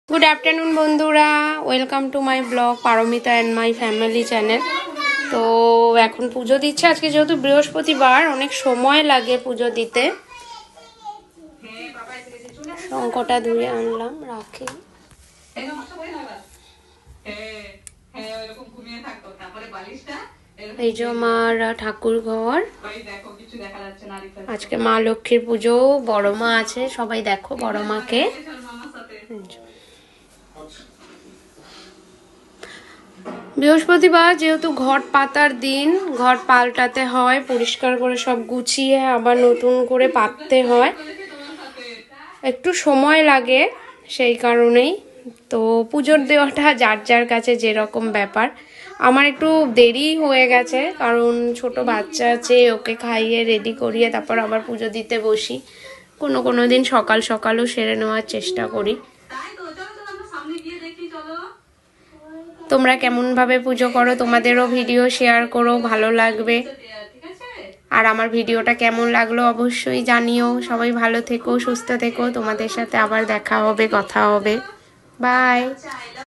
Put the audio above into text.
Good afternoon বন্ধুরা, welcome to my blog Paromita and my family channel. তো এখন পুজো দিচ্ছে। আজকে যেহেতু বৃহস্পতিবার, অনেক সময় লাগে পুজো দিতে। শঙ্খটা ধুয়ে আনলাম, রাখি। এই যে আমার ঠাকুর ঘর। আজকে মা লক্ষ্মীর পুজো, বড় মা আছে, সবাই দেখো বড় মাকে। বৃহস্পতিবার যেহেতু ঘট পাতার দিন, ঘট পাল্টাতে হয়, পরিষ্কার করে সব গুছিয়ে আবার নতুন করে পাততে হয়, একটু সময় লাগে, সেই কারণেই। তো পুজোর দেওয়াটা যার যার কাছে যেরকম ব্যাপার। আমার একটু দেরি হয়ে গেছে, কারণ ছোট বাচ্চা আছে, ওকে খাইয়ে রেডি করিয়ে তারপর আবার পুজো দিতে বসি। কোনো দিন সকাল সকালও সেরে নেওয়ার চেষ্টা করি। তোমরা কেমনভাবে পুজো করো, তোমাদেরও ভিডিও শেয়ার করো, ভালো লাগবে। আর আমার ভিডিওটা কেমন লাগলো অবশ্যই জানিও। সবাই ভালো থেকো, সুস্থ থেকো। তোমাদের সাথে আবার দেখা হবে, কথা হবে। বাই।